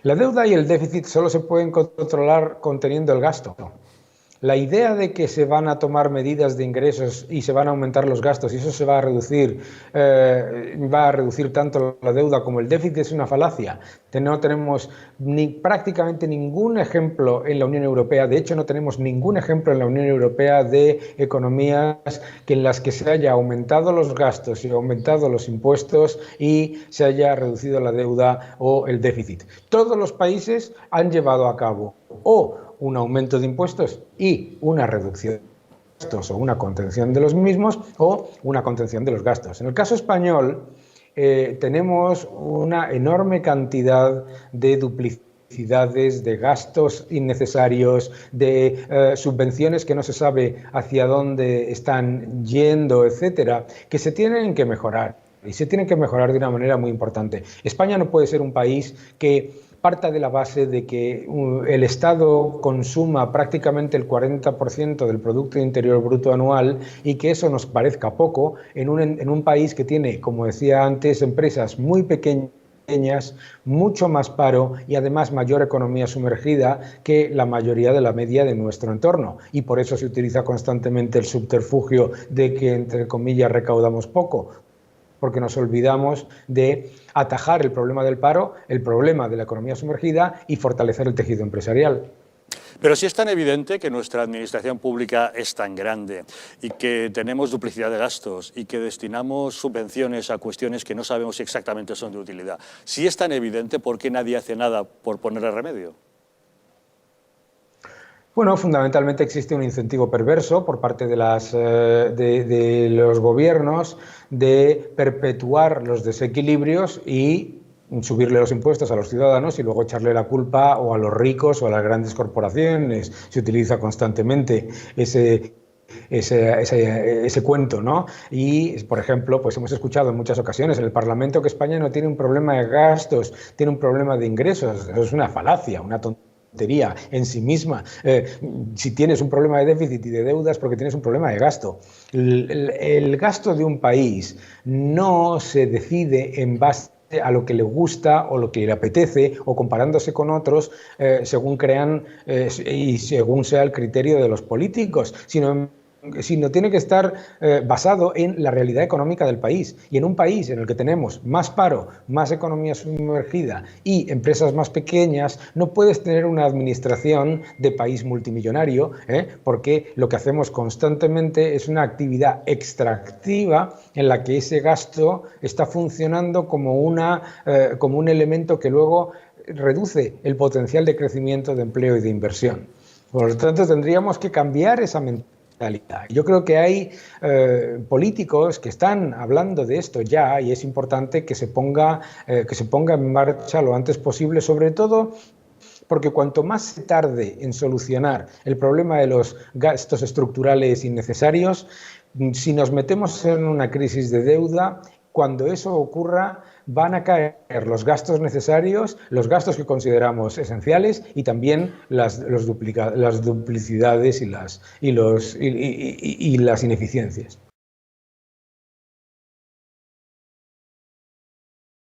La deuda y el déficit solo se pueden controlar conteniendo el gasto. La idea de que se van a tomar medidas de ingresos y se van a aumentar los gastos y eso se va a reducir tanto la deuda como el déficit es una falacia. No tenemos prácticamente ningún ejemplo en la Unión Europea, de hecho no tenemos ningún ejemplo en la Unión Europea de economías en las que se haya aumentado los gastos y aumentado los impuestos y se haya reducido la deuda o el déficit. Todos los países han llevado a cabo o un aumento de impuestos y una reducción de gastos o una contención de los mismos o una contención de los gastos. En el caso español tenemos una enorme cantidad de duplicidades, de gastos innecesarios, de subvenciones que no se sabe hacia dónde están yendo, etcétera, que se tienen que mejorar y se tienen que mejorar de una manera muy importante. España no puede ser un país que parta de la base de que el Estado consuma prácticamente el 40% del Producto Interior Bruto anual y que eso nos parezca poco en un país que tiene, como decía antes, empresas muy pequeñas, mucho más paro y además mayor economía sumergida que la mayoría de la media de nuestro entorno. Y por eso se utiliza constantemente el subterfugio de que, entre comillas, recaudamos poco, porque nos olvidamos de atajar el problema del paro, el problema de la economía sumergida y fortalecer el tejido empresarial. Pero si es tan evidente que nuestra administración pública es tan grande y que tenemos duplicidad de gastos y que destinamos subvenciones a cuestiones que no sabemos si exactamente son de utilidad, si es tan evidente, ¿por qué nadie hace nada por ponerle remedio? Bueno, fundamentalmente existe un incentivo perverso por parte de los gobiernos de perpetuar los desequilibrios y subirle los impuestos a los ciudadanos y luego echarle la culpa o a los ricos o a las grandes corporaciones. Se utiliza constantemente ese cuento, ¿no? Y, por ejemplo, pues hemos escuchado en muchas ocasiones en el Parlamento que España no tiene un problema de gastos, tiene un problema de ingresos. Eso es una falacia, una tontería en sí misma. Si tienes un problema de déficit y de deudas, porque tienes un problema de gasto. El gasto de un país no se decide en base a lo que le gusta o lo que le apetece o comparándose con otros según crean y según sea el criterio de los políticos, sino tiene que estar basado en la realidad económica del país. Y en un país en el que tenemos más paro, más economía sumergida y empresas más pequeñas, no puedes tener una administración de país multimillonario, porque lo que hacemos constantemente es una actividad extractiva en la que ese gasto está funcionando como un elemento que luego reduce el potencial de crecimiento, de empleo y de inversión. Por lo tanto, tendríamos que cambiar esa mentalidad. Yo creo que hay políticos que están hablando de esto ya y es importante que se ponga en marcha lo antes posible, sobre todo porque cuanto más se tarde en solucionar el problema de los gastos estructurales innecesarios, si nos metemos en una crisis de deuda, cuando eso ocurra, van a caer los gastos necesarios, los gastos que consideramos esenciales y también las duplicidades y las ineficiencias.